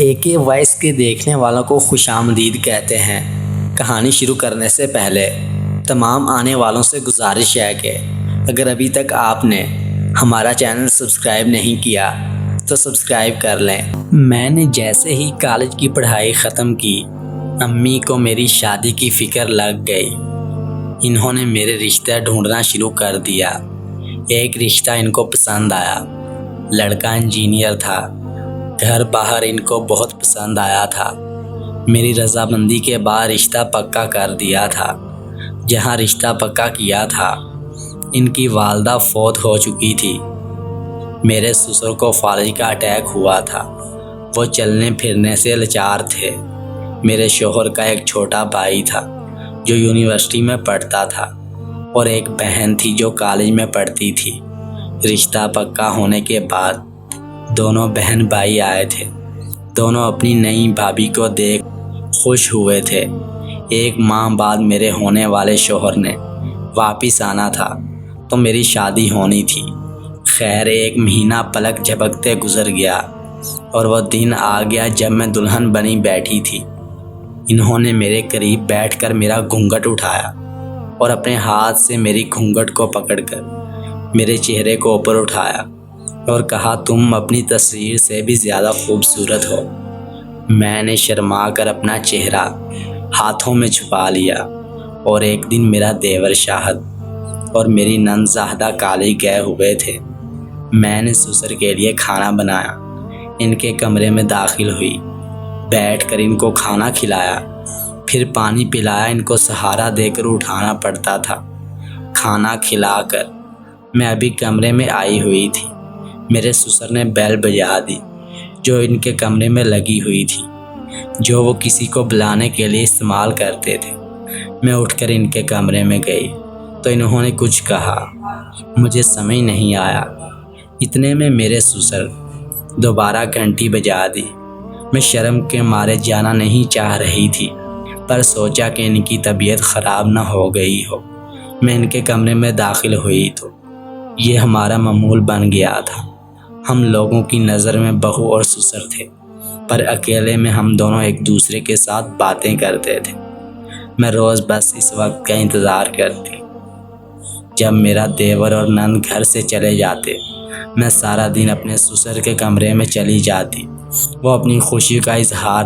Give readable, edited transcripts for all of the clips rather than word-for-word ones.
AK voice کے دیکھنے والوں کو خوش آمدید کہتے ہیں۔ کہانی شروع کرنے سے پہلے تمام آنے والوں سے گزارش ہے کہ اگر ابھی تک آپ نے ہمارا چینل سبسکرائب نہیں کیا تو سبسکرائب کر لیں۔ میں نے جیسے ہی کالج کی پڑھائی ختم کی، امی کو میری شادی کی فکر لگ گئی۔ انہوں نے میرے رشتہ ڈھونڈنا شروع کر دیا۔ ایک رشتہ ان کو پسند آیا۔ لڑکا انجینئر تھا۔ گھر باہر ان کو بہت پسند آیا تھا۔ میری رضامندی کے بعد رشتہ پکا کر دیا تھا۔ جہاں رشتہ پکا کیا تھا، ان کی والدہ فوت ہو چکی تھی۔ میرے سسر کو فالج کا اٹیک ہوا تھا۔ وہ چلنے پھرنے سے لاچار تھے۔ میرے شوہر کا ایک چھوٹا بھائی تھا جو یونیورسٹی میں پڑھتا تھا، اور ایک بہن تھی جو کالج میں پڑھتی تھی۔ رشتہ پکا ہونے کے بعد دونوں بہن بھائی آئے تھے۔ دونوں اپنی نئی بھابھی کو دیکھ خوش ہوئے تھے۔ ایک ماہ بعد میرے ہونے والے شوہر نے واپس آنا تھا تو میری شادی ہونی تھی۔ خیر، ایک مہینہ پلک جھپکتے گزر گیا اور وہ دن آ گیا جب میں دلہن بنی بیٹھی تھی۔ انہوں نے میرے قریب بیٹھ کر میرا گھونگھٹ اٹھایا اور اپنے ہاتھ سے میری گھونگھٹ کو پکڑ کر میرے چہرے کو اوپر اٹھایا اور کہا، تم اپنی تصویر سے بھی زیادہ خوبصورت ہو۔ میں نے شرما کر اپنا چہرہ ہاتھوں میں چھپا لیا، اور ایک دن میرا دیور شاہد اور میری ننزادہ کالج گئے ہوئے تھے۔ میں نے سسر کے لیے کھانا بنایا، ان کے کمرے میں داخل ہوئی، بیٹھ کر ان کو کھانا کھلایا، پھر پانی پلایا۔ ان کو سہارا دے کر اٹھانا پڑتا تھا۔ کھانا کھلا کر میں ابھی کمرے میں آئی ہوئی تھی، میرے سسر نے بیل بجا دی جو ان کے کمرے میں لگی ہوئی تھی، جو وہ کسی کو بلانے کے لیے استعمال کرتے تھے۔ میں اٹھ کر ان کے کمرے میں گئی تو انہوں نے کچھ کہا، مجھے سمجھ نہیں آیا۔ اتنے میں میرے سسر دوبارہ گھنٹی بجا دی۔ میں شرم کے مارے جانا نہیں چاہ رہی تھی، پر سوچا کہ ان کی طبیعت خراب نہ ہو گئی ہو۔ میں ان کے کمرے میں داخل ہوئی تو یہ ہمارا معمول بن گیا تھا۔ ہم لوگوں کی نظر میں بہو اور سسر تھے، پر اکیلے میں ہم دونوں ایک دوسرے کے ساتھ باتیں کرتے تھے۔ میں روز بس اس وقت کا انتظار کرتی جب میرا دیور اور نند گھر سے چلے جاتے۔ میں سارا دن اپنے سسر کے کمرے میں چلی جاتی۔ وہ اپنی خوشی کا اظہار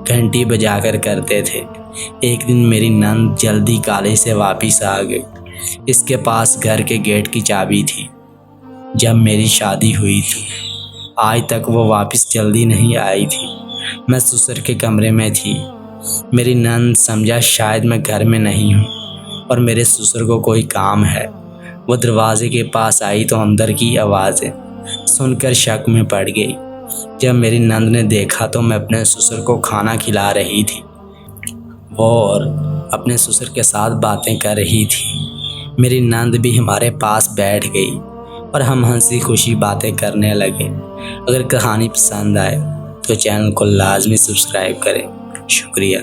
گھنٹی بجا کر کرتے تھے۔ ایک دن میری نند جلدی کالج سے واپس آ گئی۔ اس کے پاس گھر کے گیٹ کی چابی تھی۔ جب میری شادی ہوئی تھی، آج تک وہ واپس جلدی نہیں آئی تھی۔ میں سسر کے کمرے میں تھی۔ میری نند سمجھا شاید میں گھر میں نہیں ہوں اور میرے سسر کو کوئی کام ہے۔ وہ دروازے کے پاس آئی تو اندر کی آوازیں سن کر شک میں پڑ گئی۔ جب میری نند نے دیکھا تو میں اپنے سسر کو کھانا کھلا رہی تھی، اور اپنے سسر کے ساتھ باتیں کر رہی تھی۔ میری نند بھی ہمارے پاس بیٹھ گئی اور ہم ہنسی خوشی باتیں کرنے لگے۔ اگر کہانی پسند آئے تو چینل کو لازمی سبسکرائب کریں۔ شکریہ۔